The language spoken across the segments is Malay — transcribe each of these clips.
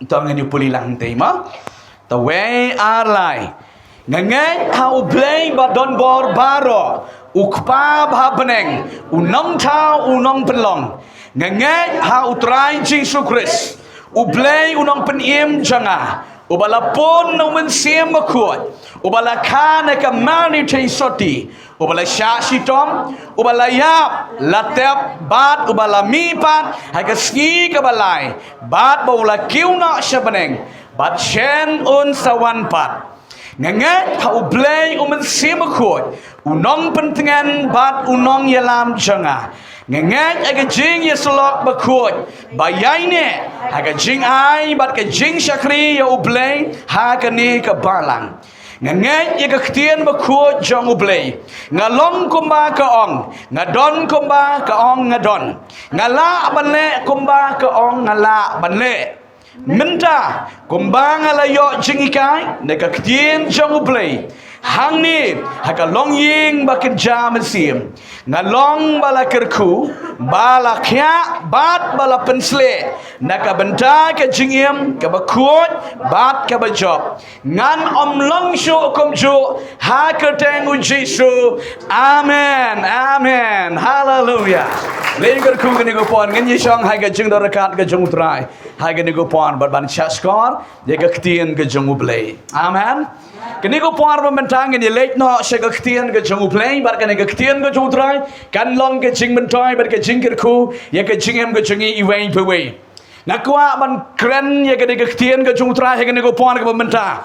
Tong ni puli lang tema. The way alai. Ngangai hau play ba don bor baro. Ukpa bhabeneng. Unong tau unong penlong. Ngangai hau try Jesus Christ. Ublay unong peniem janga. Ubala pon no men siem makut. Ubala kana ka mani soti. Ubala syashi tom. Ubala yap latep bat ubala mipat. Haga ski kabalai. Bat bawala kiuna syabaneng. Bat shen un sawan pat. Ngangat ha ublay men siem makut. Unong pentingan bat unong yalam janga. Ngangat aga jing ya selok bakut bayai ne aga jing ai bat ka jing syakri ya ublay ha ka ni ka balang ngangat ya ka ktien bakut jong ublay ngalong kumba ka ong ngadon kumba ka ong ngadon ngala banle kumba ka ong ngala banle minta kumba ngala yo jing ikai ne ka ktien jong ublay hang ni haka long ying bakin jam sim ngalong bala kerku bala kya bat bala pensle naka benta ke jingim ke bakut bat ke bajob ngan om long shu kom ju ha ke tengu Jesu amen amen hallelujah len kerku ke ni go pon ngan yishong ha ke jing dorakat ke jung trai ha ke ni go pon bat ban chaskor ye ke ktien ke jung ublay amen kini ko puar membentang ini late no sega ktien ke jung ublay bar kani ke ktien ke jung trai kan long ke jing bentoy bar ke jing kerku ye ke jingem ke jungi iway peway nakwa ban kren ye ke ktien ke jung trai ke ni ko puar ke membentang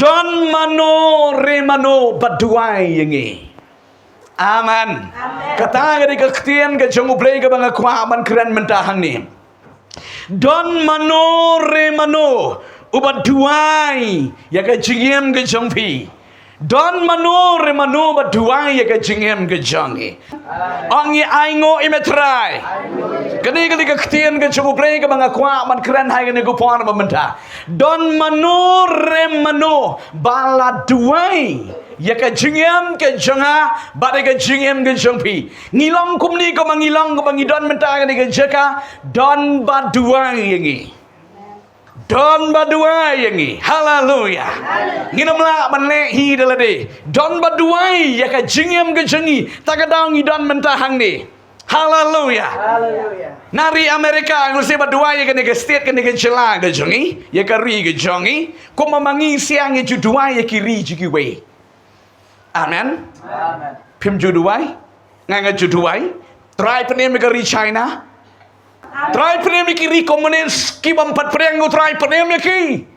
don mano re mano baduai yengi amen kata ke ktien ke jung ublay ke bang kwa ban kren mentahang ni don mano re mano ubat duai ya ke jingem ke jongpi don manu re manu bat duai ya ke jingem ke jongi ongi aingo imetrai kani ke ktien ke jongu play ke banga kwa man keren hai ke go pon mementa don manu re manu bala duai ya ke jingem ke jonga bat ke jingem ke jongpi ngilong kumni ko mangilong ko mangidon menta ke jeka don bat duai yengi don baduai yangi haleluya nginamla manle hi dalade don baduai ya ka jingem ke jengi takadang idon mentahang ni haleluya nari Amerika ngusi baduai ya ke state ke jela ke jengi ya ka ri ke jongi ko mamangi siang ya juduai ya kiri jikiwe amen pim juduai nganga juduai try penem ke ri China try penem ki komunis ki bampat preng go try penem ki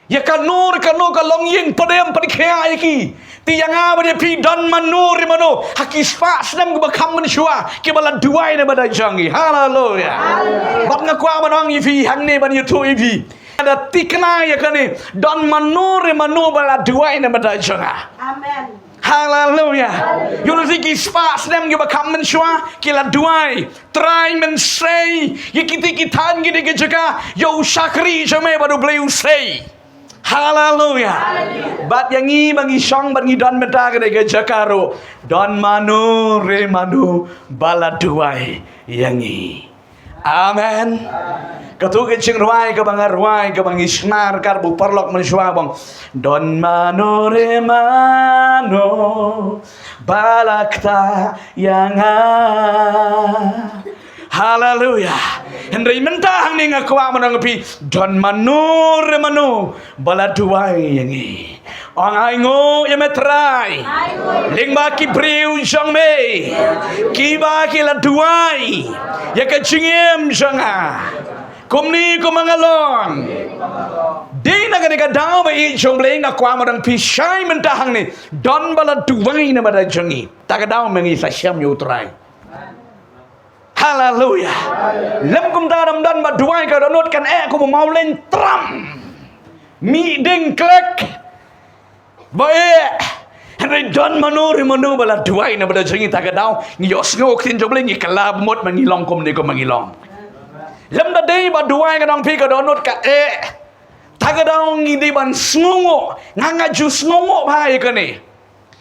ya kanur ka long ying penem padikha ki ti yang a bade pi don manur mano hakis fa snam go bakam menshua ki bala duai ne bada jangi haleluya bab ngakwa manong ifi hang ne ban yutu ifi ada tikna ya kani don manur mano bala duai ne bada janga amen hallelujah yulusi ki spas dem gi bakam men shwa ki la duai try men say ye kiti kitan gi de jaga yo shakri jame badu bleu say hallelujah bat yangi bangi shong bangi don meta ge de jakaro don manu re manu bala duai yangi amen katu ke cing ruai ke bang ruai ke bang isnar kar bu parlok men shwa bang don mano re mano balakta yanga haleluya Henry mentang ni ngakwa menanggapi don mano re mano bala duai yangi ong aingo yemetrai lingba ki briu jongme kiba ki la duai ya ka jingem janga kumni ko mangalong dei na ka daw ba i jongle nga kwa marang pisay mentahang ni don bala duai na bada jangi ta ka daw mengi sa syam yutrai haleluya lem kum daram dan ba duai ka donot kan ko mau len tram mi ding klek bae Henry don manuri manu bala duai na bada jangi ta ka daw ngi yos ngok tin jongle ngi kalab mot mangilong kum ni ko mangilong lem da dei ba duai ka dong pi ka donot ka tagadong hindi ban sngongo nga jus sngongo ba ka ni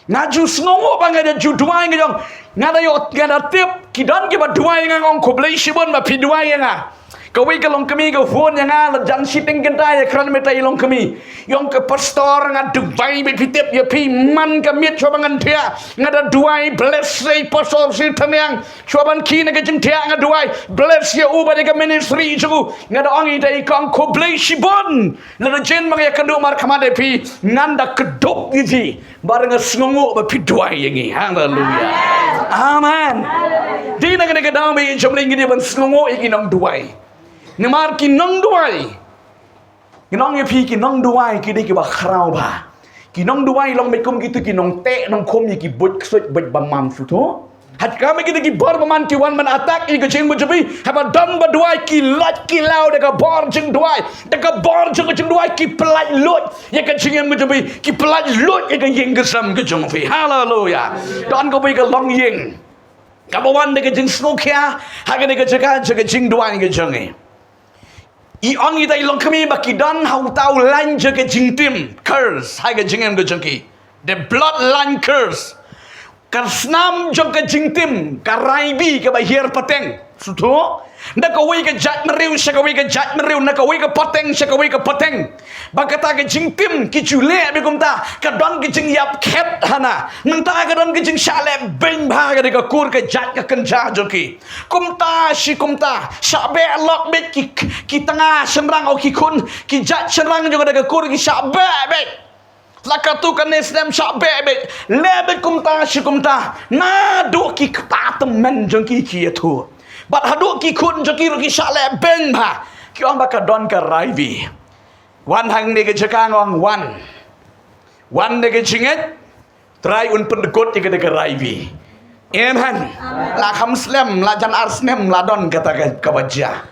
nga jus sngongo ba nga ju duai nga jong nga da yot nga da tip kidan ki ba duai nga ngong ko blai shibon ma pi duai nga Kawai ka long kami ka phone yang la jan shipping kentai kran metai long kami. Yong ke pastor nga Dubai be pitip ya pi man ka miet chobangan dia. Ngada Dubai bless say pastor si tanyang choban ki na ka jing dia nga Dubai bless ya uba de ka ministry ju. Ngada ongi dai kang ko bless shibon. La jen mang ya kandu mar kamade pi nganda kedop giji. Barang ngongo ba pi Dubai yangi. Hallelujah. Amen. Di na ka dami jomling gidi ban ngongo iki nang Dubai. Ngemar ki nang Dubai. Kinong yepi ki nong Dubai ki de ki ba khrau ba. Ki nong Dubai long me kum gitu ki nong te nong khom ki bot ksot bot ba mam su tho. Hat ka me ki de ki bor ba man ki wan man attack ki ching bu jabi. Haba dam ba Dubai ki lat ki lao de ka bor jing Dubai. De ka bor jing Dubai ki pelat lot. Ye ka ching bu jabi ki pelat lot ye ka yeng ka sam ka jong fi. Hallelujah. Don ko bi ka long yeng. Ka ba wan de ka jing smokia. Ha ka de ka chaka jing Dubai ka jong e. I ongi dai long kami bakidan hau tau lan je ke jingtim curse hai ke jingem ke jengki the bloodline curse karsnam jong ke jingtim karaibi ke bahir pateng suto na ka wei ke jat meriu sha ka wei ke jat meriu na ka wei ke pateng sha ka wei ke pateng bakata ke jingtim ki chule be kumta ka don ke jing yap khet hana nang ta ka don ke jing shale ben bha ka de ka kur ke jat ka kanja joki kumta shabe lok bet ki tengah semrang o ki kun ki jat semrang jo ka de ka kur ki shabe bet lakatu kan Islam shabe bet lebet kumta na do ki patem men joki ki tu bat hadu ki kun joki ro ki shale ben bha ki on ba ka don ka raivi wan hang ne ke jaka ngong wan ne ke jinget try un pendekot ke de raivi amen la kham slam la jan arsnem la don kata ka baja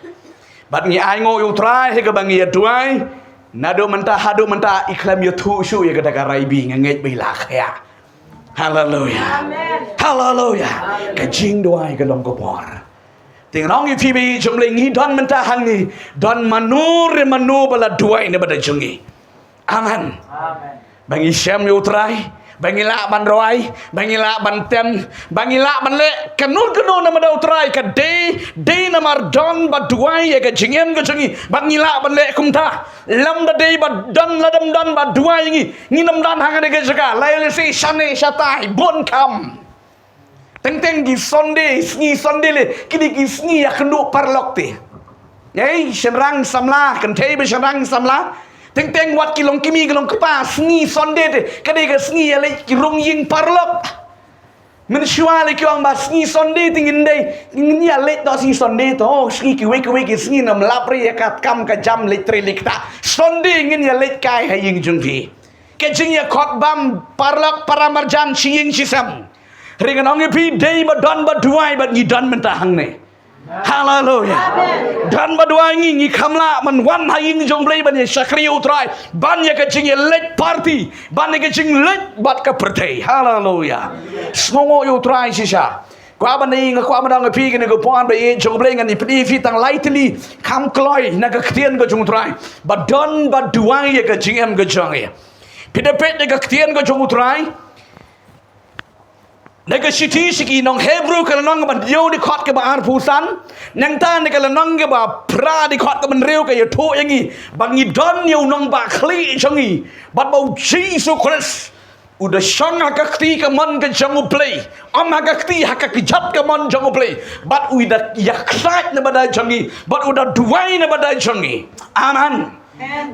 bat ngi ai ngo yu try he ka bangi ya tuai nado menta hadu menta iklam yu thu shu ye ka de raivi nget bi la khaya hallelujah amen hallelujah ka jing doai ka long ko bor ting nong i phi jomling hi don menta hang ni don manu bala duai ne bada jungi amen bangi syam yu try bangi la ban roi bangi la ban tem bangi la ban le kanun na mada try ka de na mar don ba duai ka jingem ka jungi bangi la ban le kumta lam da de ba don la dam don ba duai ngi nam dan hang ne ka jaga lai le si shane shatai bon kam teng gi Sunday le kini gi sngi ya kenu parlok te ei shenrang samla kan thei be shenrang samla teng wat kilong kimi kilong kapa sngi Sunday te kade ga sngi ya le kirong ying parlok men shwa le kyong ba sngi Sunday tingin dei ngin ya le do sngi Sunday to sngi ki we ki sngi nam lapri ya kat kam ka jam le tre likta Sunday ngin ya le kai ha ying jung phi ke jing ya khot bam parlok paramarjan ching chisam ringan ongi pi day ba don ba duai ba ngi don menta hang ne hallelujah don ba duai ngi khamla man wan ha ying jong blai ban ye shakri utrai ban ye ka ching ye let party ban ye ka ching let bat ka pertei hallelujah snongo utrai sisa kwa ban ni kwa ban dang pi ke ko pon ba ye jong blai ngan ni pi fi tang lightly kham kloi na ka ktien ko jong utrai ba don ba duai ye ka ching em ka jong ye pidapet ye ka ktien ko jong utrai nega siti siki nong Hebrew kala nong ban yo di khot ke ba ar pusan nang ta ne kala nong ke ba pra di khot ke ban reu ke yo tho yangi bangi don yo nong ba khli changi bat bau Jesus Christ udah shang hakakti ke mon ke jangu play am hakakti hakaki jat ke mon jangu play bat uida yakrat ne badai changi bat udah duai ne badai changi amen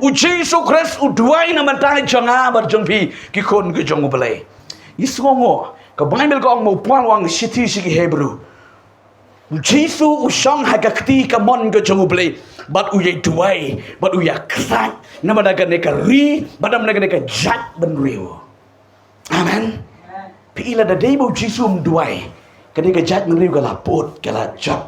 u Jesus Christ u duai ne badai changa bat jongpi ki kon ke jangu play isongo ka Bible ko ang mo puan wang city sigi Hebrew Jesu usang hagakti ka mon ka jongble but uyay duway but uyak krat na madaga ne ka ri badam na ka jat ban riw amen piila da day mo Jesu duway ka ka jat ban riw ka lapot ka la jat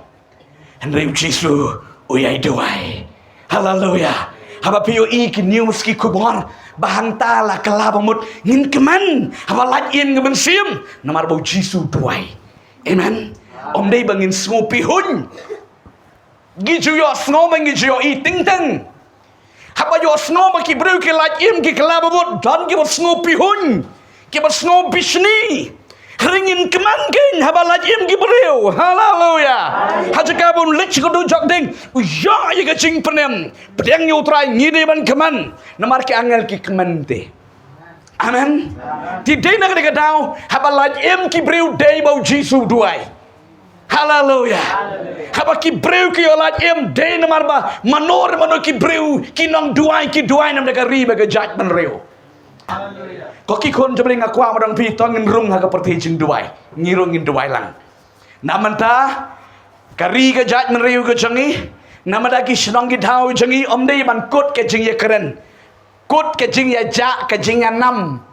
and riw Jesu uyay duway hallelujah haba piyo iki news ki kubor bahang tala kalabamut ngin keman haba lat in ngemen sim namar bau Jesu duai amen om day bangin ngopi hun giju yo snoma giju yo i ting ting haba yo snoma ki bru ki lat im ki kalabamut dan ki bot ngopi hun ki bot ngopi shni Ringin keman king habalaj im gibreu. Hallelujah. Hajakabun lich kudu jok ding. Uya ye gacing penem. Pedang yu trai ngide ban keman. Namar ki angel ki keman te. Amen. Di day na kadang daw habalaj im gibreu day bau Jisu duai. Hallelujah. Haba ki breu ki olaj im day namar ba manor mano ki breu ki nong duai nam daga riba ga judgment reu. Có cái con cho mình ngạc qua mà đồng phi to ngân rung ha ka perti jing duai ngiro ngin duai lang namanta kari ka jat man riu ka changi namada ki shnong ki thau changi om dei ban kot ka jing ya karen kot ka jing ya ja ka jing ya nam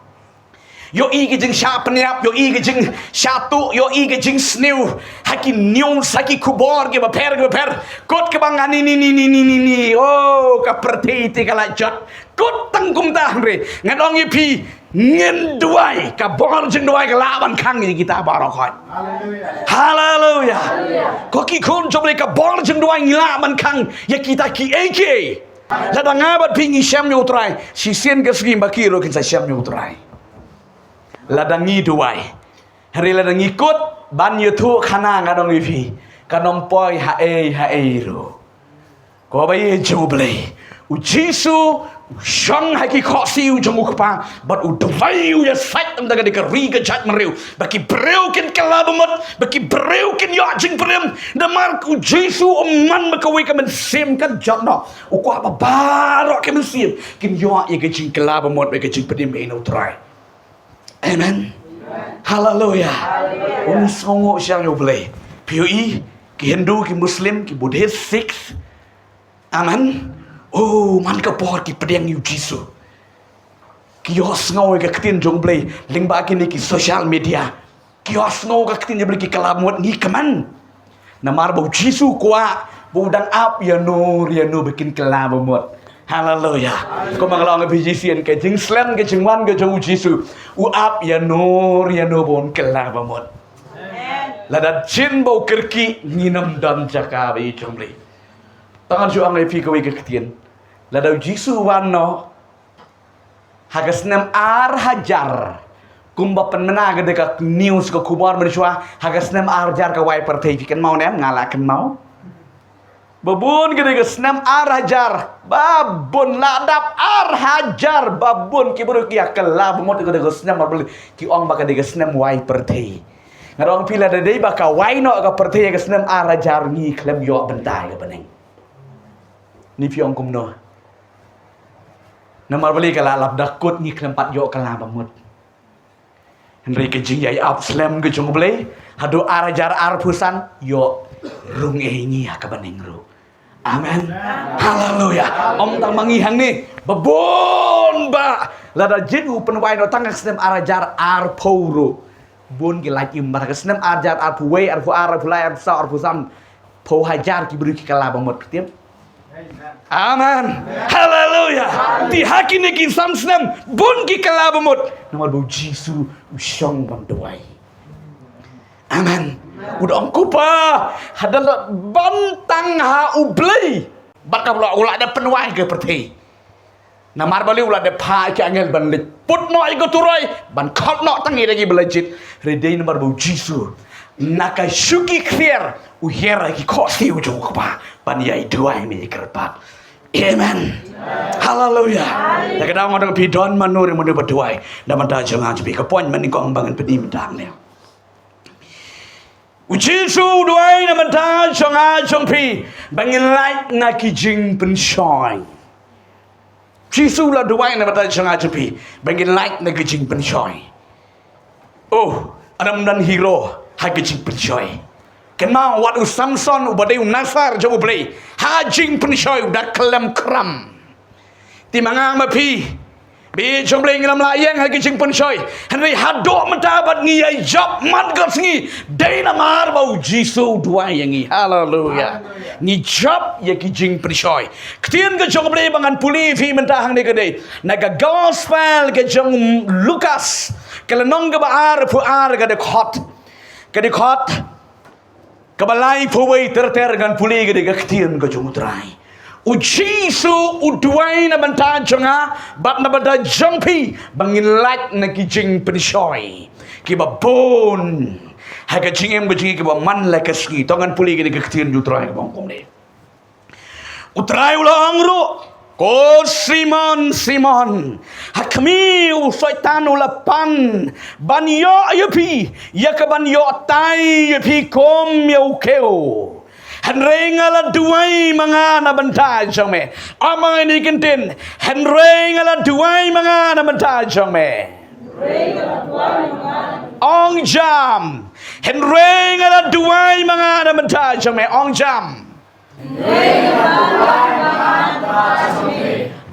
yo i ka jing sha pniap yo i ka jing sha tu yo i ka jing snew haki nyong saki kubor ke ba per kot ka bang ni oh ka perti ti kala jat kot tangkum ta re ngadong i pi ngin duai ka bor jing duai ka laban khang ni kita baro khoi hallelujah ko ki khon joble ka bor jing duai ngila man khang ya kita ki eke la danga bat pingi syam ni utrai si sien ka sgi makiro kin sa syam ni utrai la dangi duai hari la dangi kot ban yutu khana ngadong i pi kanom poi ha e ro ko ba ye joble u Jisu Shang haki khosi u jenguk pa but u dwai u ya sait am daga dika riga jat meriu baki breu kin kalabamot baki breu kin ya jing prem da mark u Jisu man makawi ka men sim kan jat no u kwa ba baro ka men sim kin ya ye ka jing kalabamot be ka jing pedim be no try amen hallelujah un songo syang yo ble POE ki Hindu ki Muslim ki Buddhist Sikh amen oh man ka por ki pedang yu Jisu kios ngau ka ktin jong blai lingba kini ki social media kios ngau ka ktin blai ki kalamot ni kaman namar bau Jisu kwa bau dang ap ya no bikin kalamot hallelujah ko manglong bi Jisian ka jing slam ka jing wan ka jong Jisu u ap ya no bon kalamot amen ladat chin bau kerki nginam dan jaka bi jong blai tangan ju angai pi ka wi ka ktin ladau Jisu wano hagas nem ar hajar kumba penmena gede ka news ka kumar meriswa hagas nem ar hajar ka wai pertai fikan mau nem ngalakan mau babun gede ka nem ar hajar babun ladap ar hajar babun ki buru ki akala bumot gede ka nem marbeli ki ong baka de ka nem wai pertai ngarong pila de dei baka wai no ka pertai ka nem ar hajar ni klem yo bentai ka beneng ni piong kumno namar balik kala lap dakut ni kelempat yo kala bamut Henry ke jing yai up slam ke jong blai hadu arajar arpusan yo rung ni ka baneng ru amen haleluya om tang mangihang ni babon ba lada jidu penwai no tang slam arajar arporo bon ki laki mar ka slam arajar arpuwe arpu arpulai arsa arpusan po hajar ki beri ki kala bamut tiap amen hallelujah di haki ni ki samsnam bun ki kalabamot nama bu Jisu usyong bang doai amen udah angku pa hadal bantang ha ublai bakal ulah ada penuai ke perti namar bali ulah ada pa ki angel ban lit put no igo turai ban khot no tangi lagi belajit redai namar bu Jisu naka syuki clear uhera ki khosi ujung pa ban yai doai mi kerpat amen hallelujah ta ka dang odang pi don manur mo de baduai da man ta jang bi ka pon man ni kong bangan pedi mdang ne u Jisu duai na man ta jang pi bangin like na ki jing pen shine Jisu la duai na man ta jang pi bangin like na ki jing pen shine oh adam dan hero ha ki jing pen shine kenal wat u Samson u badai u Nasar jo blai ha jing pen shine da kelam kram ti mangang ma pi bi jong blai ngam la yang ha ki jing pen shine henry hadok mentabat ngi ai job mat gat ngi dai na mar bau Jisu duai yang ngi haleluya ngi job ya ki jing pen shine ktien ga jong blai bangan puli fi mentahang ni gede naga gospel ga jong Lukas kala nong ga baar pu ar ga de khot kabalai phuwei ter gan puli ga de ga ktien ga jong trai Ujisu udway na banta jonga bat na banta jongpi bangin light na kijing penshoy kiba bon haga jingem go jingi kiba man la kaski tongan puli gini kektin jutrai bang komne utrai ulang ru ko Simon hakmi usaitan ulapan banyo ayupi yakabanyo tai yupi kom yaukeo Henrengala duai mga nabantay siyang me. Amang inikintin. Henrengala duai mga nabantay siyang me. Ong jam. Henrengala duai mga nabantay siyang me. Ong jam.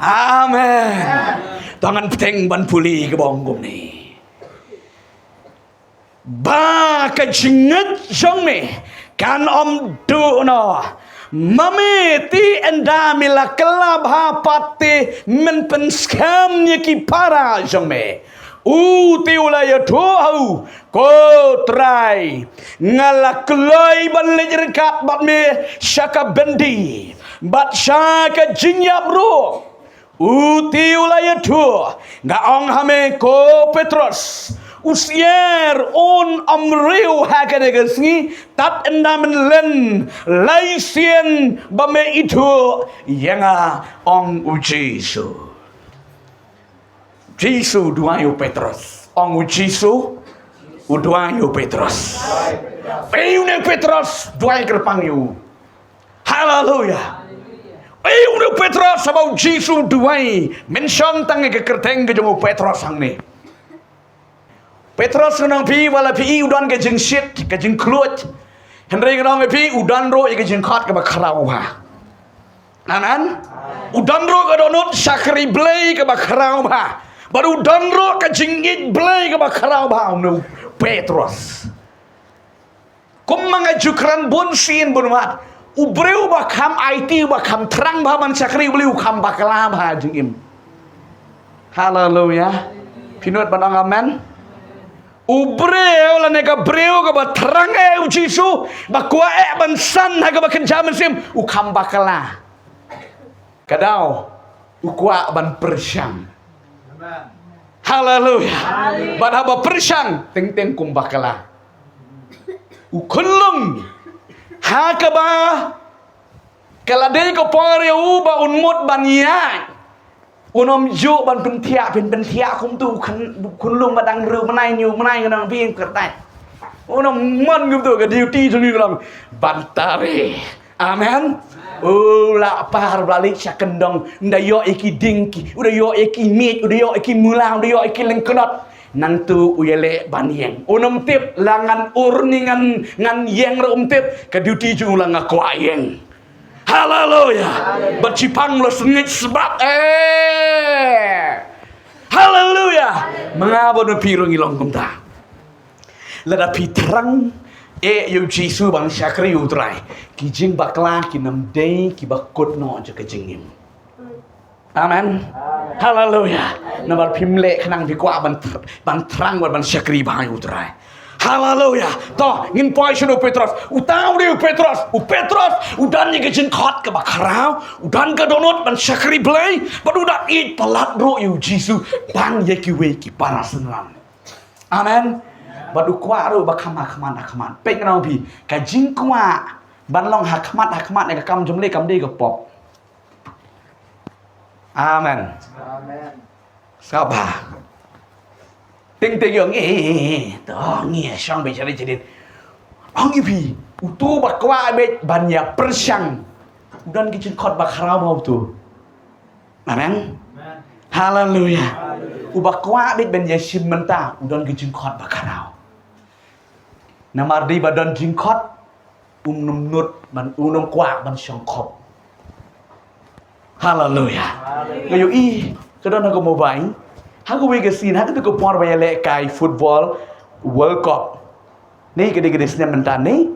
Amen. Tangan peteng ban puli ke bonggom ni. Ba kajingat siyang me. Kan om du no mami ti enda mila kelab ha pati men penskam ye ki para jome u ti ula ya tu au ko trai ngala kloi ban lejerkat bat me shaka bendi bat shaka jinyap ru u ti ula ya tu ga ong hame ko Petrus usier on amriu hakanegasni tat endamen len laisien bame itu yanga ong ujisu Jisu duayo Petrus ong ujisu uduayo Petrus peune Petrus duai gerpangyu haleluya peune Petrus sabau Jisu duai mention tangi ke kerteng ke jomo Petrus sang ni Petrus nang pi wala pi udan ke jing shit ke jing kluat Henry nang pi udan ro ke jing khat ke bakrau ha nanan udan ro ke donut sakri blay ke bakrau ha baru udan ro ke jing it blay ke bakrau ha no Petrus kum mangajukran bun sin bunmat ubreu bakam IT bakam terang baman sakri blay ukam baklam ha jing im haleluya pinut banang amen ubreu la nega breu ka batrang ujisu bakwa bansan ha ka bakenjaman sim ukam bakala kadau ukwa ban persyang haleluya ban haba persyang teng teng kum bakala ukulung ha ka ba kalade ko pare uba unmut banyak unom ju ban pentia kum tu kun lung badang ru menai nyu menai kadang pi kertai unom man kum tu ke duty sini kadang bantare amen la par balik sakendong ndayo iki dingki udah yo iki mit udah yo iki mulang udah yo iki lengkenot nantu uyele banieng unom tip langan urningan ngan yeng rum tip ke duty ju ulang akuayeng haleluya bercipang lo sengit sebab haleluya mengapa no pirong ilong kumta lada pitrang yu Jisu bang syakri utrai kijing bakla kinam day kibakut no je kejingim amen haleluya nabar pimle kenang bikwa ban terang ban syakri bang utrai haleluya toh ngin poi sunu Petrus utau dia Petrus udan ni kejin khot ke bakarau udan ke donut ban syakri blay ban udah eat palat bro yu Jisu bang ye ki we ki parasenlam amen badu kwa ro bakama kaman pek nang pi kajing kwa ban long hakmat ne kam jumle kam de ke pop amen sabar ting yung nghe sang bị chơi chơi ông ipi utu bakwa bet banyak persyang dan kicin khot bakrau mau tu amen haleluya ubakwa bet ben yesim menta udan kicin khot bakrau namar di badan jingkot numnut ban kwa ban syangkop haleluya ngayo i kadon aku mau baik Haku wege sin, haku tu ko por bayale kai football World Cup. Ni gede-gede senya mentan ni,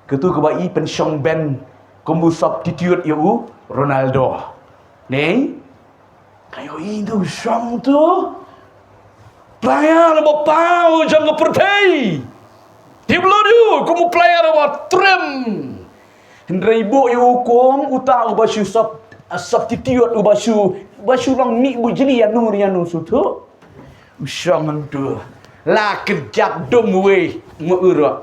ketu ko ba i pensiong ben kombu substitute yu Ronaldo. Ni kayo i tu syang tu. Player ba pau jang ko pertai. Tiblodu komu player ba trim. Hendrai bo yu kom utau ba syusop substitute basu long mi bu jeli anu sutu usang tu la kejap dom we mu ura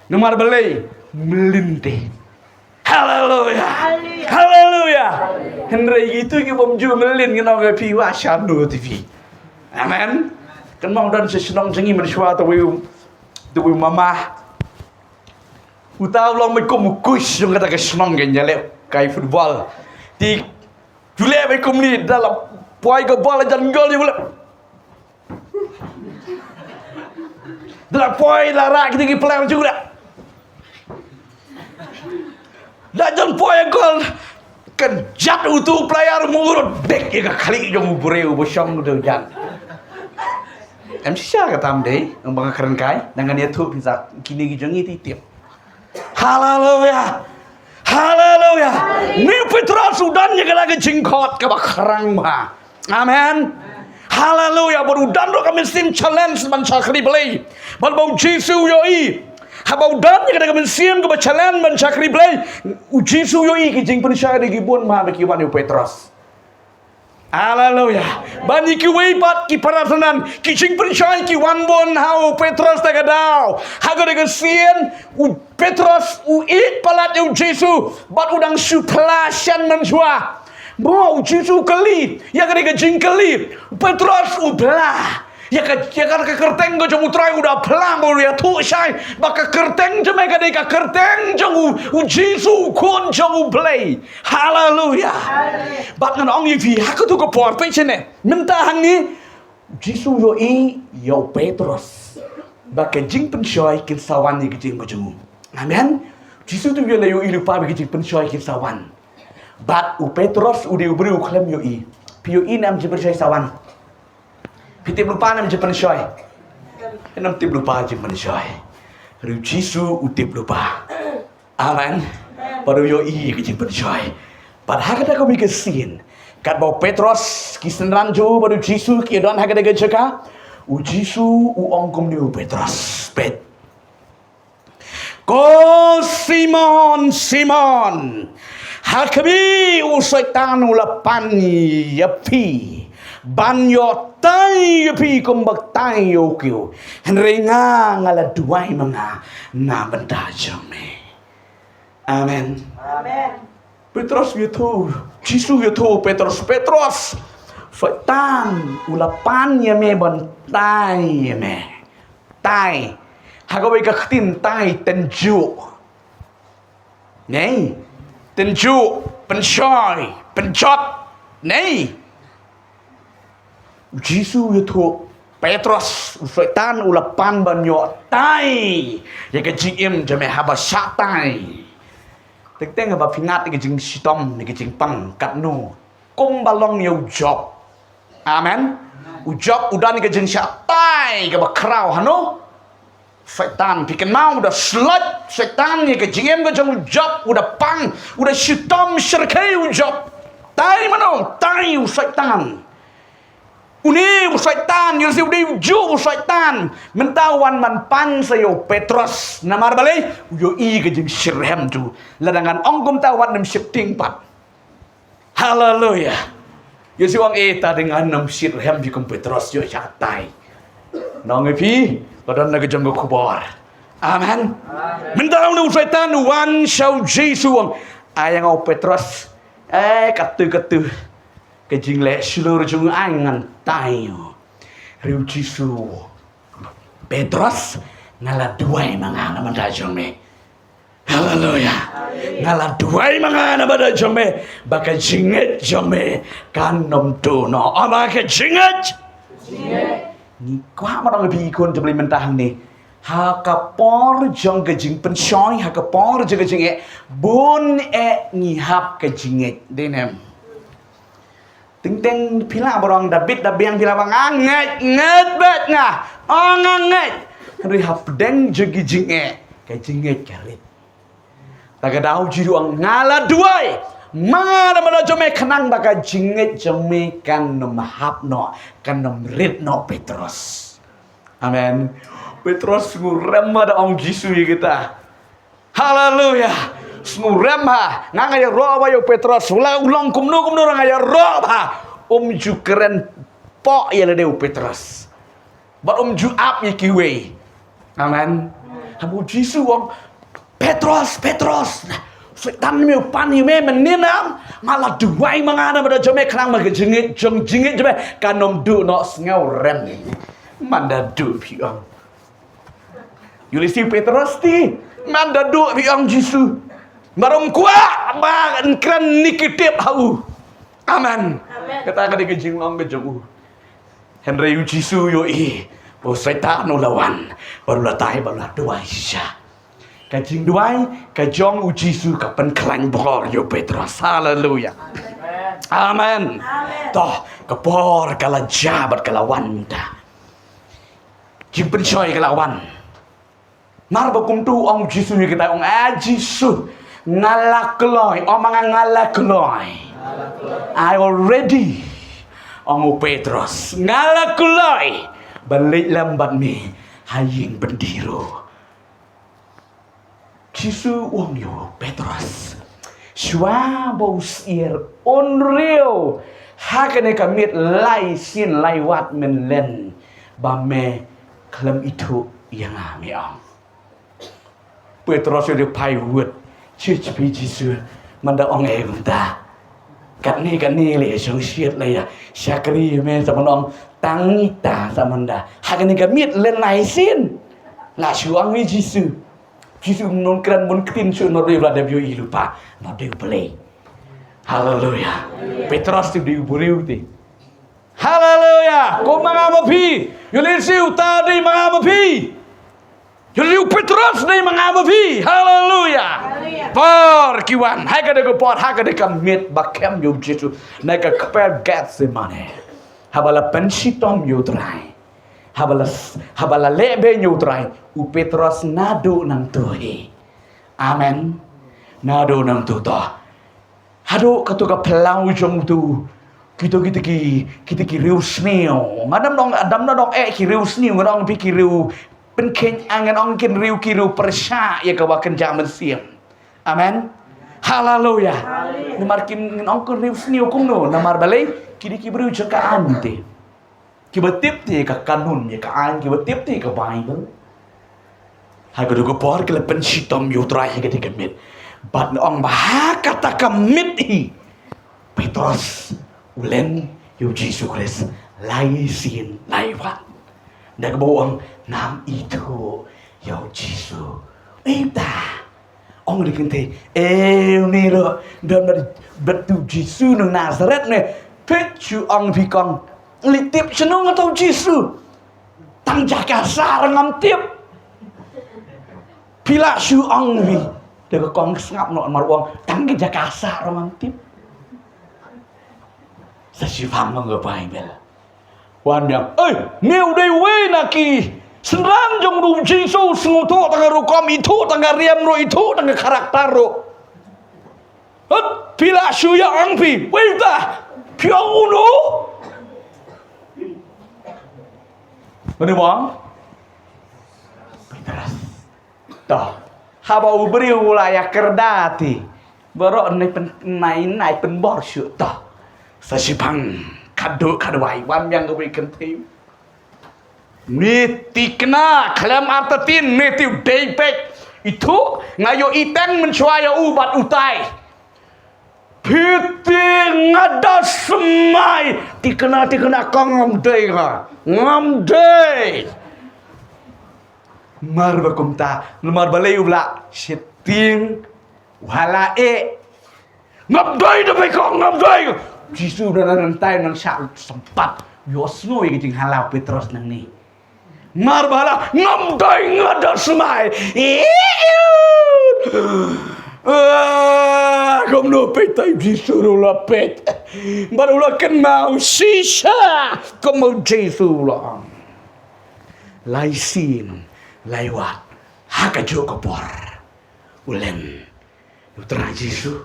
nomor belai melintih. Haleluya. Henry gitu ke bom ju melin ke nong pi wa syanu TV. Amen. Kan mau dan sesenong jengi mersua tu mama. Utau long mai kum kus yang kata ke senong ke nyale kai football. Ti jule mai kum ni dalam poi ke bola jan gol ni pula. Dalam poi lara kita ki player juga. Dah jangan poin gol kan jat utu player murut dek ya kali yang bureu bosong tu jan. Siapa kata amde bang keren kai dengan dia tu bisa kini gijongi titip. Haleluya. Ni Petrus sudan je lagi jingkot ke bakarang ma. Amen. Haleluya. Berudan do kami sim challenge man chakri belai. Balbau Jesu yoi. Habau dan yang kata siam ke bacalan mencakri belai uji suyoi kijing pensyai di gibun mah bagi wani Petrus. Haleluya. Bani ki weipat ki paratanan kijing pensyai ki wanbon hau Petrus tagadau. Hago dengan sian u Petrus u it palat u Jesu bat udang suplasyan mensua. Bo u Jesu kelit yang kata kijing kelit Petrus u belah. Ya kan kerteng go jong utrai udah pelang baru ya tu syai baka kerteng je mereka deka kerteng jong u Jesu kun jong u play. Haleluya. Bat ngan ong yifi aku tu ko por pe chene minta hang ni Jesu yo yo Petrus baka jing pen syai kin sawan ni kijing go jong. Amen. Jesu tu yo yo lupa bagi jing pen syai kin sawan. Bat u Petrus udah beri u klem yo pio nam je bersai sawan. Pitip lupa nam je pensyai. Enam tip lupa je pensyai. Riu Jesu utip lupa. Amen. Baru yo ke je pensyai. Padahal kata kau mikir sin. Kat bau Petrus kisen ranjo baru Jesu ki don hagada gejaka. U Jesu u ongkom ni u Petrus. Pet. Ko Simon. Hakabi u syaitan u lapan yapi. Banyo tay pi kumbak tayo kyo henrenga ngala duai mga na benda jame. Amen. Petrus gitu Jesu gitu Petrus Syaitan ulapan ya me bantai ya me tai hagawi kaktin tai tenju nei tenju pensyai penjot nei Jesu itu Petrus Syaitan ulapan banyo tai ya kejing jame haba syatai teng haba pingat ke jing sitom ke jing pang katnu kum balong yo job. Amen. Ujob udan ke jing syatai ke bakrau hano Syaitan pikan mau udah slut Syaitan ke jing ke jing job udah pang udah sitom syirkai ujob tai mano tai Syaitan uni Syaitan yo si udi ju Syaitan mentawan man pan sayo Petrus namar balai yo ke jing sirhem tu ladangan ongkom tawat nem shifting pat. Haleluya. Yo si wang eta dengan nem sirhem di Petrus yo syatai nong pi ladan na jang kubor. Amen. Mentawan nu Syaitan wan syau Jesu wang ayang au Petrus katu kejing le seluruh jung angan tayo riu Jesu Petrus ngala duai mangana manda jome. Haleluya. Ngala duai mangana manda jome baka jinget jome kanom tuno abaka jinget ni kwa marang bi kon jebli mentah ni hakapor jong kejing pensyoi hakapor jong kejing bun ngihap kejinget denem ting pila borong David dabiang pila bang nget bet nga nget rihap deng jogi jinge ke jinge karit tagadau jiru ang ngala duai mana mana jome kenang baka jinge jome kan mahap no kan rit no Petrus. Amen. Petrus ngurem ada ong Jesu kita Haleluya. Ngurem ha. Ngaya ro ba yo Petrus ulang kumnu orang ngaya ro ha. Ju keren po ya le Petrus. But ju up ye kiwe. Amen. Habu Jisu wong Petrus. Setan mi pani me meninam malah duai mangana pada jome klang ma jengit jengit jome kanom du no ngau rem. Manda du piong. Yulisi Petrus ti manda du piong Jisu. Barom kuat ba kran nikitip hau. Amen. Kata ka di kejing long kejung. Henry Jisu yo bo setan no lawan. Baru latai baru duai sya. Kajing duai, kajong Jisu kapan klan bor yo Petrus. Haleluya. Amen. Toh kepor kala jabat kala wanda. Jing pencoy kala wan. Mar bakum tu ong Jisu ni kita ong Jisu ngalak loy, omang ngalak loy. I already ong Petrus ngalak loy. Balik lambat mi haying bendiro. Jisu wong yo Petrus. Shwa bos ir unreal. Hakane kamit lai sin lai wat men len. Ba me klem itu yang amiang. Petrus yo pai wut. Chich pi Jisu manda ong ta. Kat ni le song siat le ya. Syakri me samanong tangita samanda. Hakane kamit len lai sin. La shuang wi Jisu. Jisu non kran mon ktin su no re vlada bio ilupa no de play. Haleluya. Petrus tu di buriu ti. Haleluya. Ko mangama pi. Yulisi utadi mangama pi. Yuliu Petrus ni mangama pi. Haleluya. Por kiwan. Hai ka de ko por ha ka de kam mit bakem yo Jisu. Na ka kapel Getsemane. Habala pensitom yo trai. Habala lebe nyutrai u Petrus nado nang tuhi. Amen. Nado nang tuto. Hado katuka pelau jong tu. Kita ki riu sneo. Madam dong ki riu sneo ngadong pi ki riu penken angan ong kin riu ki riu persya ya ka wakan jaman siam. Amen. Haleluya. Namar kin ong riu sneo kung no namar balai ki riu jaka ante. Kiba tip ti ka kanun ya ka an kiba tip ti ka Bible. Hai ko por ke pen sitom yo trai ke ti kamit. Bat ong bah kata kamit hi. Petrus ulen yo Jisu Kristus lai sin lai wat. Dak bawang nam itu yo Jisu. Ita ong dikente ni lo dan betu Jisu nang Nazaret ne pechu ong pikong litip senung atau Jisu tang jakasa ngam tip pila su ong wi de kong ngap no mar wong tang jakasa ngam tip sa si phang ngo Bible wan yang neu dei we naki senran jong ru Jisu senguto tang ru kom itu tang riam ro itu tang karakter ro pila su ya ong pi we ta piong uno. Benar bang? Petrus. Toh, haba ubri ulaya kerdati. Baru naik penbor syuk toh. Sesipang kadwai wan yang berikan tim. Niti kena klaim artetin niti daypek itu ngayo iteng mencuaya ubat utai. Piti ngada semai tikena kong ngam day mar bakumta lumar balay ubla siting wala ngam day dapat kong ngam day Jisu dan rantai nang syak sempat yosno yang jing halau Petrus nang ni mar bala ngam day ngada semai Kom no petai Jisu la pet. Baru la kan mau sisa. Kom mau Jisu la. Lai sin, lai wat. Haka jo kopor. Ulen. Utra Jisu.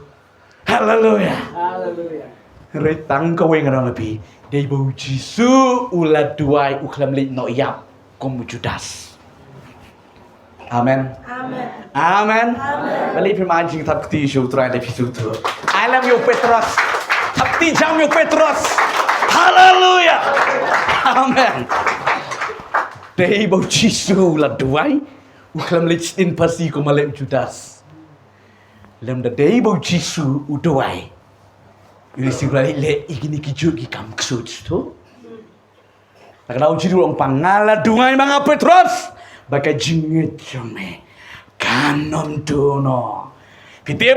Haleluya. Haleluya. Retang ka weng rang api. Dei bau Jisu ula duai uklam lit no yap. Kom Judas. Amen. Amen. Balik firman jing thap ti shu trai le pisu tu. I love you Petrus. Thap ti jam you Petrus. Hallelujah. Amen. Dei bau Jisu la duai. Uklam lichin pasi ko malem Judas. Lem da dei bau Jisu uduai. Yuli sigulai le igini kijuk ikam ksut tu. Nakala ujiru ang pangala duai mga Petrus. Baka jingit jame. Kanon dono. Pitip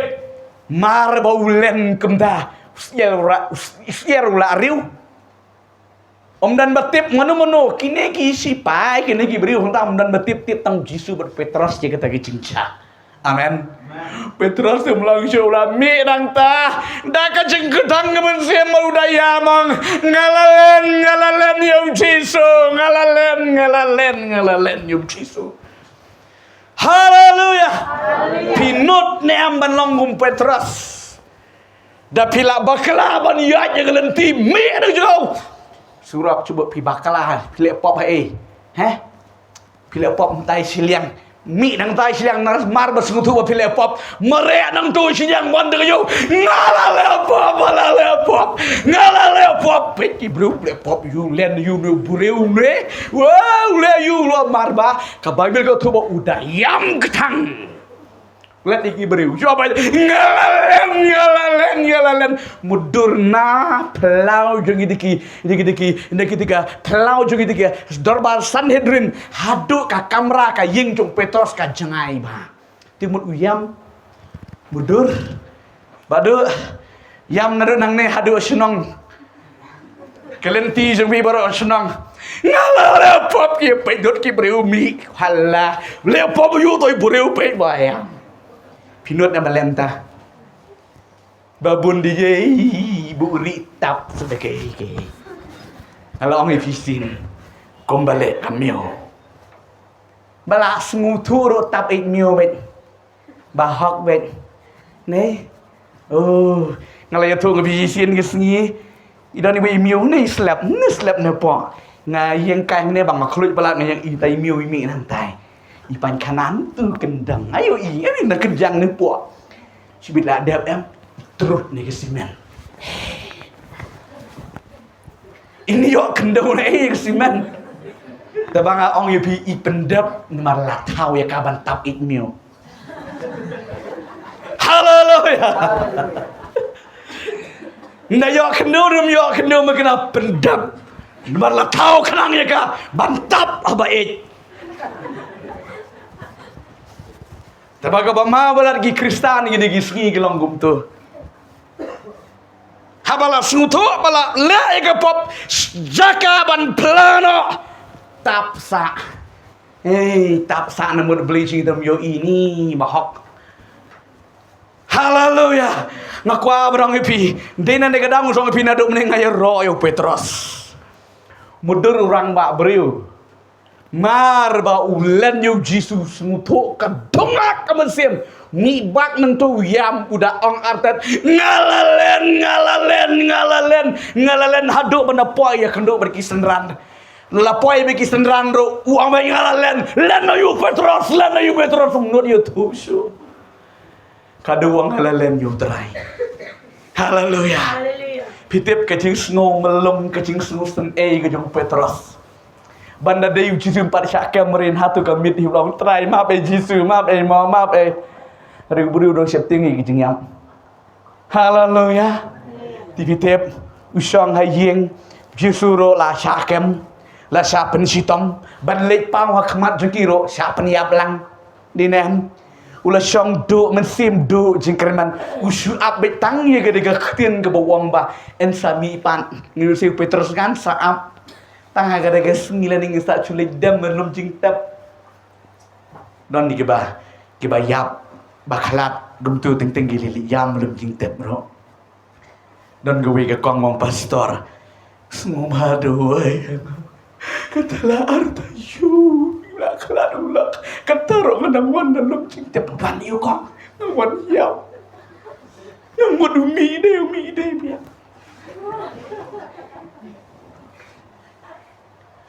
mar baulen kemda. Usier ula riu. Om dan batip mano kini ki sipai kini ki beriu hong om dan batip tip tang Jisu ber Petrus je kata ki cincah. Amen. Petrus yang langsung ulah mi nang ta dah ka jengketang men sia mau daya mang ngalalen yum Jisu ngalaleen yum Jisu. Haleluya. Pinut ne amban longgum Petrus. Da pila bakala ban ya je gelenti mi ada jauh. Surap cuba pi bakala pila pop hai. Pila pop mentai siliang. Mi nang tai siliang nas mar besengutu pila pop. Merek nang tu siliang wanda yo. Ngalale pop. Peti bro pila pop you len you no bureu ne. Wow le you lo marba. Ka Bible ko tu udah yam ketang. Let iki beriu. Coba ngalalan mudurna pelau jeung diki ketika pelau jeung diki dorbar Sanhedrin haduk ka kamra ka ying cung Petrus ka jengai ba. Timut uyam mudur badu yam nadu nang ne hadu senong. Kelenti jeung bi baro senong. Ngala pop ki pedot ki beriu mi halah. Le pop yu toy beriu pe bayang. Pinut nama lenta babun dia ibu ritap sebagai kalau orang efisin kembali kamio balas ngutur tap mio bet bahok bet ne ngalaya tu ngefisin kesini idan ibu mio ne slap ne po ngayang kain ne bang makhluk balak ngayang itai mio imi nantai ipan kanan tu kendang ayo ini nak kenjang ni puak sibit lah adab em terus ni kesimen ini yok kendang ni kesimen tabang ong yupi i pendap marla tahu ya kaban tap it mio haleluya na yok kendang makna pendap marla tahu kenang ya ka bantap aba it Tabaga bama balar gi Kristan gini gisgi gelonggum tu. Habala suto bala le ga pop jaka ban plano tapsa. Tapsa namun beli cintam yo ini bahok. Haleluya. Ngakwa berang ipi. Dena negadang song ipi naduk meneng ayo ro yo Petrus. Mudur orang bak beriu. Mar ba ulen yo Jesus ngutuk ka dongak ka mesim mi bak nang tu yam udah ong artet ngalaleen haduk benda poi ya kenduk berkisenran la poi berkisenran ro uang ba ngalaleen len yo Petrus ngut yo tu shu kadu uang ngalaleen yo trai haleluya pitip kecing snow melum kecing snow sen kejong Petrus banda day Jisu empat syakam merin hatu kamit hilang try maaf Jisu maaf hari buru dong siap tinggi kijing yang haleluya tipitip usang hayeng Jisu ro la syakam la syapen sitong ban lek pang hakmat jengkiro syapen yablang dinem ula syong do mensim do jengkerman usul abet tang ye gede gaktien ke bawang ba en sami pan ngirsi Petrus kan saap tangga gara-gara sembilan yang tak culik dam belum jingtap don di keba yap bakalat gemtu ting gilili yam belum jingtap bro don gue ke kong mong pastor semua madu katalah arta yu bakalat ulak kataro kadang wan belum jingtap ban yu kong wan yap yang bodoh mi deh biar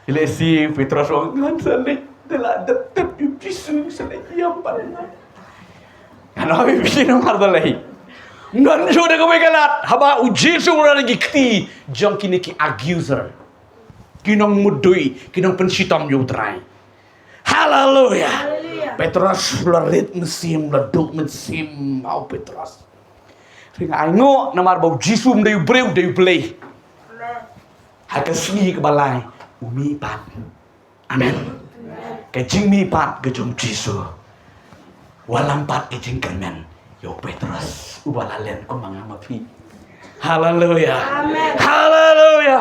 Ilesi Petrus ngan salik Dela detep yu Jisu sala yampan. Ano bibi no marbalai. Ngan joda ko megalat haba u Jisu ora lagi kti jong kini ki accuser. Kinong mudui, kinong pensitam yu trai. Haleluya. Petrus larit mesim laduk mesim au Petrus. Ringa aingo namar bau Jisu mdayu breu dayu play. Hakasni ke balai umi pat. Amen. Kajing mi pat kajong Jisu. Walang pat kajing kermen. Yo Petrus ubalalen ko mga mapi. Haleluya. Amen. Haleluya.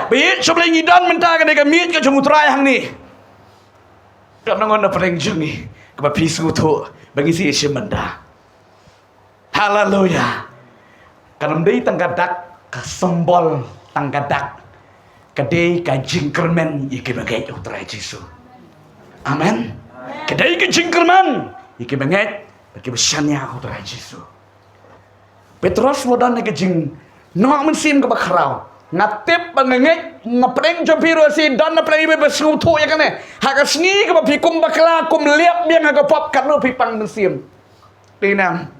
Biit soblay ngidan menta ka deka miit kajong utray hang ni. Kap nangon na pareng jungi. Kapapi suto bagi si menda. Haleluya. Kanam day tanggadak kasembol tanggadak. Kadai kajing kermen iki bagai utray Jisu. Amen. Kadai kajing kermen iki bagai bagi besyanya utray Jisu. Petrus modan kajing nok mensim ke bakrau. Ngatip bangengek ngapreng jampiro si dan napreng ibe besruto ya kane. Hakasni ke bapikum bakla kum liap biang agapop kanu pipang mensim. Tinam.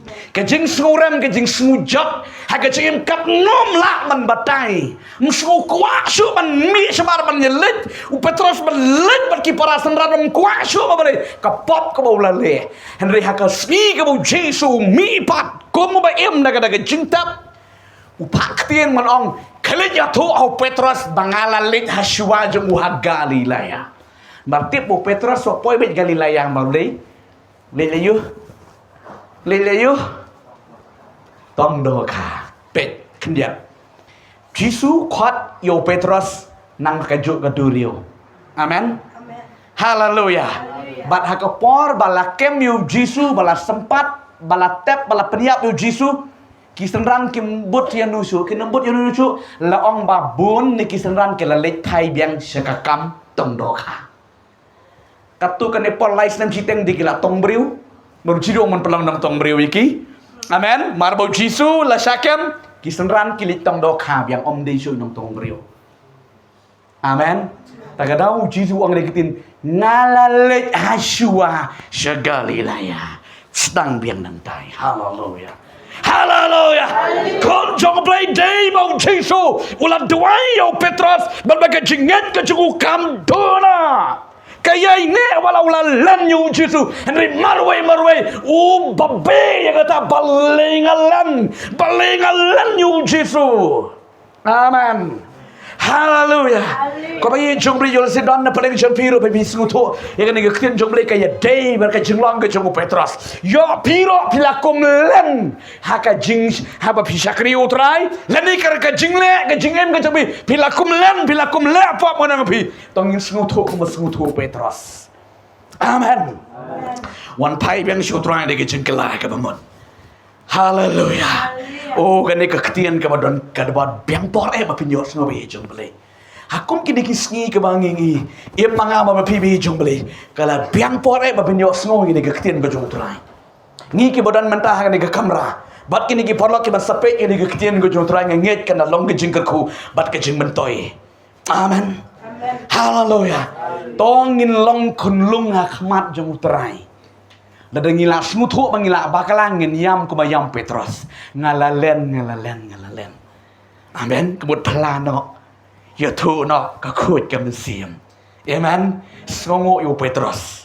Kajing sengurem kajing semujat hakajing kat nom lak man batai musu kuak su man mi semar man yelit u Petrus man lit bat kiparasan radom kuak su babare kapop ka bau lale Henry hakasni ka bau Jesu mi pat kom ba em daga daga jingtap u paktien man ong kale jatu au Petrus bangala lit haswa jeng u Galilea berarti bu Petrus sopoi bet Galilea malai leleyu leleyu tong doka pet kendiap Jisu kuat yo Petrus nang kajuk kadurio amen haleluya bat hakapor bala kem yo Jisu bala sempat bala tep bala peniap yo Jisu kisenran kimbut yang nusu kinembut yang nusu laong babun ni kisenran ke lalet thai biang sekakam tong doka katu kan epol lais nam citeng dikila tong briu Merujiro man pelang nang tong breu iki. Amen. Marbau Jisu la syakem kisenran kilit tong doka biang om desu nang tong breu. Amen. Tagadau Jisu ang rekitin ngalalet hasua Galilea. Sedang biang nantai. Haleluya. Haleluya. Kon jong play day bau Jisu ulan duai yo Petrus berbagai jinget ke jengukam dona. Kaya ini walau lalan yu Jisu Henry marway babe yang kata balingalan yu Jisu amen haleluya ko bayi jombri yol se don na paling jampiro pe bisu to yang ni kien jombri kaya day berka jinglong ke jongu Petrus yo piro pilakum len haka jing haba pisakri utrai leni kar ka jingle ke jingem ke jombi pilakum le apa monang pi tongin senguto ko senguto Petrus amen wan pai biang syutrai de ke jingkela ke bamon haleluya oh kan ni keketian ke badon kadbat biang por mapinyo ngobe jongle hakum kini kisngi ke bangingi im manga mapibi jongle kala biang por mapinyo ngobe ni keketian ke jongtrai ngi ke badan mentah ni ke kamera bat kini ki porlok ki basape ni keketian ke jongtrai nget kana long ke jingkerku bat ke jing mentoi amen haleluya tongin long kunlung hakmat jongtrai Lada ngila smutu bangila bakalangin yam kumayam Petrus ngalalen amen kebut pelano ya tu no kakut kemensiam amen songo yo Petrus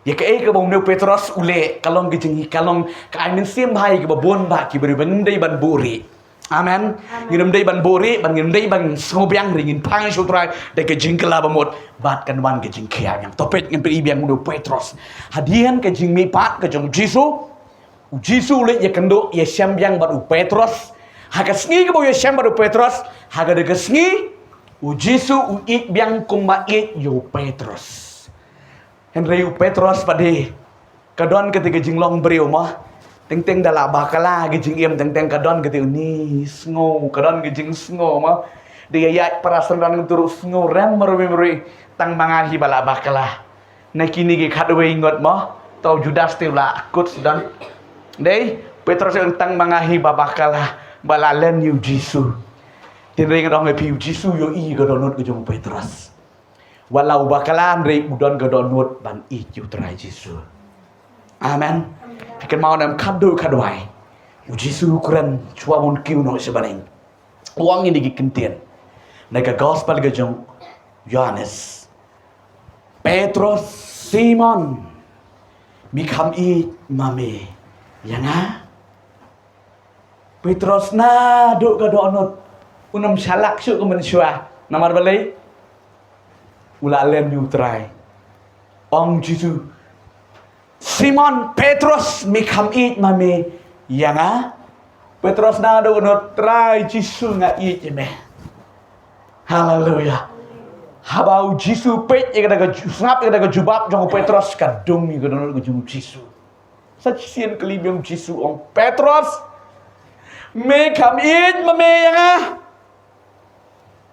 ya ke ke bong Petrus ule kalong gejeng kalong ka amin sim hai ke babon ba ki beri bangdai ban buri amen nginem dai ban buri ban nginem dai ban sobiang ringin pang sutrai de ke jingkela bamot bat kan wan ke jingkia yang topet ngem pri biang mudo Petrus hadian ke jing mi pat ke jong Jisu le ya kendo ya syambiang bat u Petrus haga sngi ke bo ya syam bat u Petrus haga de ke sngi u Jisu u ik biang kumba ik yo Petrus Henry u Petrus pade kadon ketika jinglong breu mah Teng-teng dalam bakala gijing iem teng-teng kadon gitu ni sngo kadon gijing sngo mah dia ya parasan dan terus sngo rem merui tang mangahi bala bakala na kini ge kadwe ingot mah tau Judas tela kut dan dei Petrus yang tang mangahi babakala bala len yu Jisu tinring dong pi Jisu yo i gadonot gejong Petrus Walau bakalan ri udon gedonut ban iu terai Jisu. Amen. Pikan mau nam kadu kadwai. Jisu kuran chua mun kiu no sebaning. Uang ini gikentien. Naga gospel gajong Yohanes. Petrus Simon Mikam i mame Yanga Petrus na duk gedonut unam salak syuk kemensyua namar balai ula len yu try ong Jisu Simon Petrus mikam it mame yanga Petrus na do not try Jisu nga it me hallelujah habau Jisu pet yang ada snap yang ada jubab jong Petrus kadung ni kadang ada jong Jisu saksian kelibiang Jisu ong Petrus mikam it mame yanga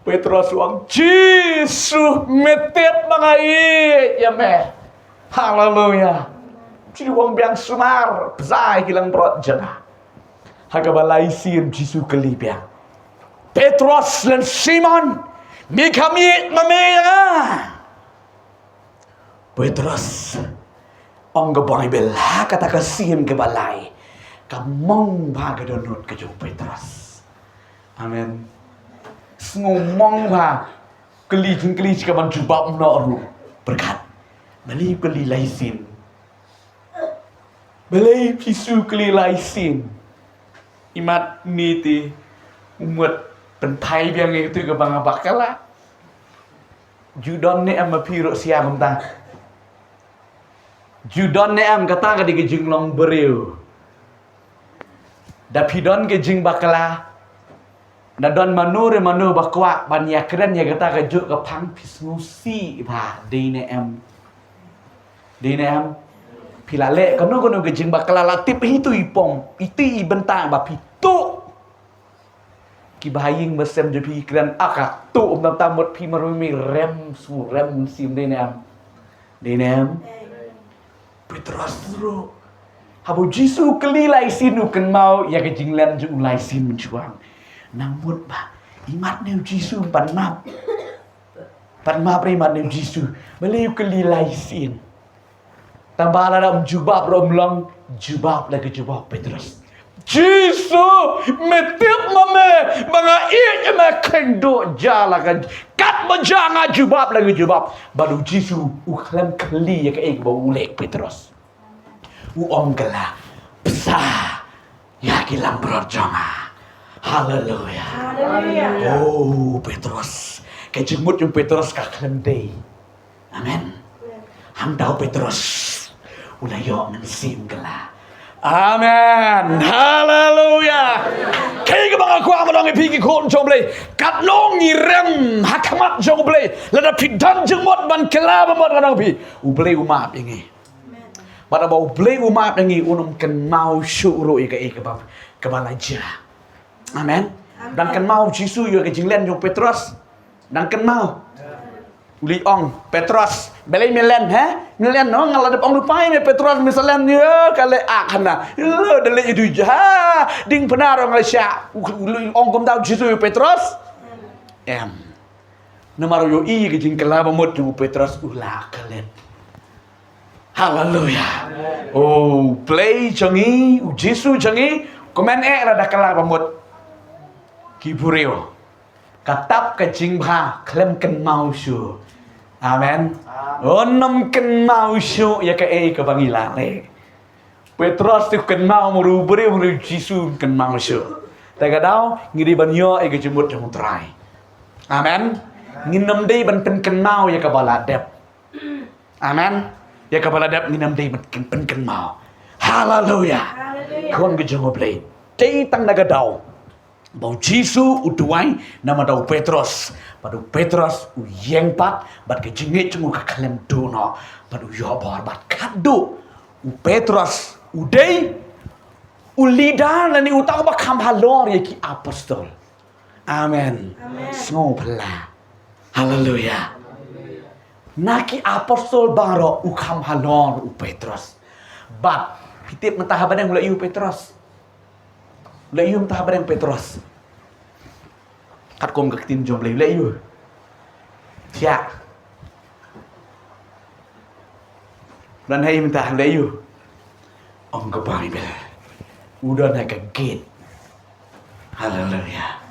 Petrus wang Jisu metep mangai ya me haleluya jadi wang biang sumar bezai hilang perut jana hagabalai sim Jisu kelibiang Petrus dan Simon mikami mamaya Petrus ong ke Bible kata kesim ke balai kamong baga donut ke Petrus amen ngomong ba keli ke ban jubab no berkat beli keli laisin beli Jisu keli laisin imat niti umutเป็นไทยเพียงitu ke bang bakala judon ne am piro siam ta judon ne am kata ka di jing long bereu da pidon ke jing bakala da don manu bakwa ban ya keren ya kata ka juk ka pang pisnusi ba de ne am pilale kono ke jing bakala latip itu ipom itu ibentang ba pitu kibahaying mesem je pikiran akak tu tamut pi marumi rem sim denam Petrus ro habu Jisu kelilai sinu ken mau ya ke jinglan ju ulai sin mencuang namun ba imat ne Jisu pan map imat ne Jisu beliau kelilai sin tambah dalam jubab romlong jubab lagi jubab Petrus Jisu metip mame mga iya me kendo jala kan kat majanga jubab lagi jubab baru Jisu uklam keli ya ke bau ulek Petrus uong gela besar ya kilang berjama haleluya oh Petrus kejemut yung Petrus kaklende amen hamdau Petrus ulayo mensim gela amen haleluya kay ka mga kuha mo lang ipigi ko jong blay katlong irem hakamat jong blay lada pidan jong mot ban kelaba mot kanang pi ublay umap ingi pada ba ublay umap ingi unum ken mau syuro ika bab kabalaja amen dan ken mau Jisu yo ke jinglen jong Petrus dan ken mau uli ong Petrus belai milen milen no ngaladep ong lupai me Petrus misalan ya kale akana lo dele itu ja ding benar ong lesya ong kom tau Jisu Petrus nomor yo i ke jing kelaba mot ju Petrus ulah kalet haleluya oh play jangi Jisu jangi komen rada kelaba mot kibureo katap ke jing bha klem ken mau syu amen. Onam ken mau syu ya ke bangilale. Petrus tu ken mau merubri Jisu ken mau syu. Tagadau ngiri banyo ke jemut trai. Amen. Nginam dei ban ken mau ya ke baladep. Amen. Ya ke baladep nginam dei ban ken mau. Haleluya. Kon ke jemut play. Dei tang nagadau. Bau Jisu utuai nama dau Petrus. Padu Petrus uyeng pat bat ke jingit cungu ka kalem dono. Padu yobor bat kadu. Petrus udai ulidan lani utang ba kam halor ya ki apostol. Amen. Semua pela. Haleluya. Naki apostol baro ukam halor Petrus. Bat pitip mentah badang mulai Petrus. Layum tak barang Petrus. Kat kom ke tin jom layu. Tia. dan hai minta leyu ông cái Bible udah naik gate haleluya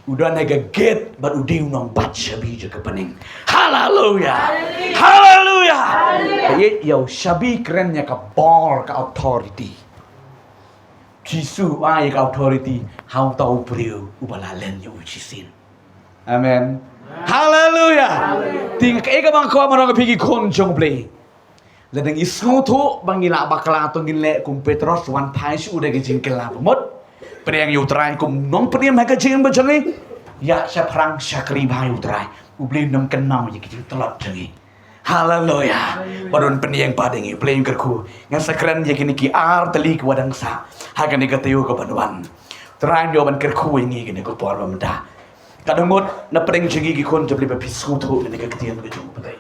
udah naik gate baru dia unang baca bija ke pening haleluya haleluya ayat yau shabi kerennya ke ball ke authority Jisu ai ke authority hau tahu beliau ubalalen yu jisin amen haleluya ting ke bang ko manong pigi kon jong play dan yang isngu tu bangila bakla tu ngile kum Petros wan pai su udah gejing kelap mot Priang yutrai kum nong priang mereka jing berjangi ya seperang syakri bahai utrai ubli nom kenau ya gejing telot jangi haleluya padon peniang padengi playing kerku ngan sakran ya kini ki ar teli ke wadang sa hagan ni katayu ke banduan terain yo ban kerku ini gini ko por bamda kadanggot na priang jangi ki kon jabli bapisku tu ni ke ketian ke jong patai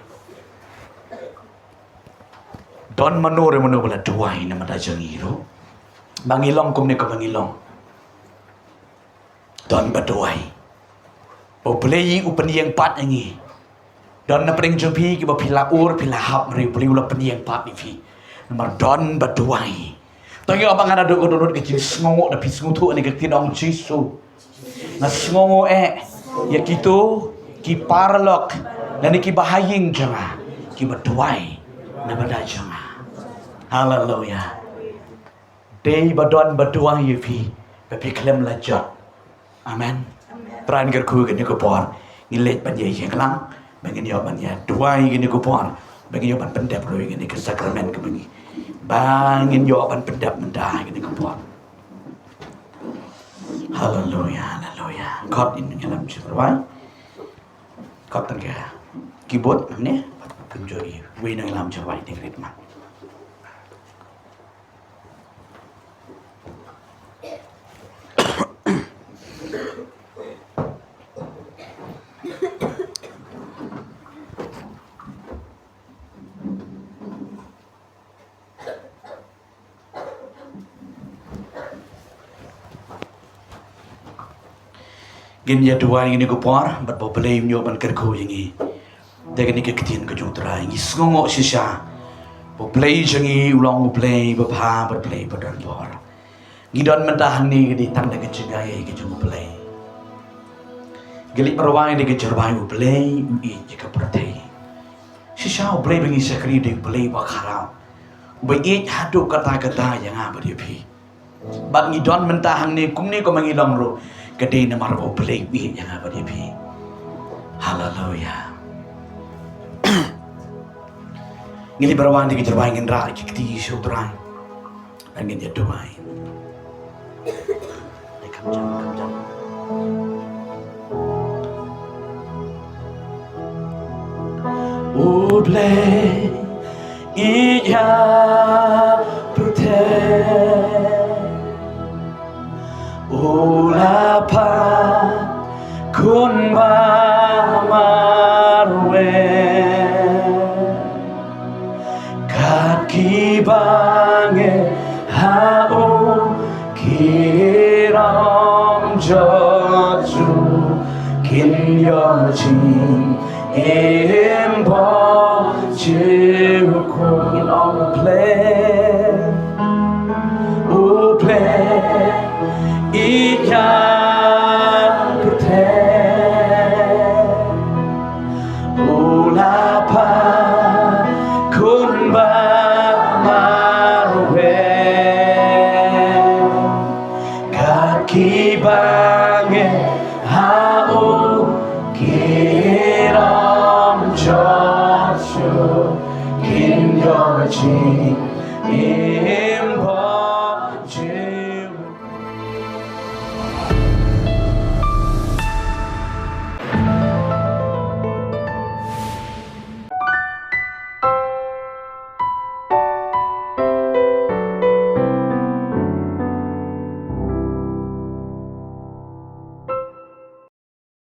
don manore bala duai na mada jangi ro bangilong kum ni ke bangilong don baduai o play upeniang pat ini don na pring jumpi ki ba pila ur pila hap mari beli ula peniang pat ni fi nomor don baduai tangi abang ada do do ke jin sngongo da pisngu tu ni ke tinong jisu na sngongo ya gitu ki parlok dan ki bahaying janga ki baduai na bada janga haleluya dei badon baduai fi ba pi klem la jot amen tran kerku ke ni ko por ngilet ban ye yang lang bangin yo ban ya duai gini ko por bangin yo ban pendap lo gini ke sakramen ke bengi bangin yo ban pendap mendah gini ko por haleluya haleluya God in dalam jiwa God tan ke keyboard ni penjoi we nang dalam jiwa ni ritma gin ya dua ini ko por bat bo blame nyo ban kerko yangi daga ni ke kitin ko jutra yangi sngongo sisa bo play jangi ulang bo play bo pa bo play bo dan por ngidon mentah ni di tanda ke cigai ke jung play geli perwai ni ke jerbai bo play i jika pertai sisa bo play bengi sakri de play bo kharau bo i hadu kata-kata yang apa dia pi bat ngidon mentah ni kum ni ko mangilong ro Gede na marbo play bi yang apa dia pi. Haleluya. Ngili berawan di kejerbai ngin ra kiti sudrai. Angin dia doai. Kam jam. Uble iya protect Ulapa kun marwe kaki bange hau kiram joju kin yojin imbo jiukun on play ikan putih ulapa kun marwe kaki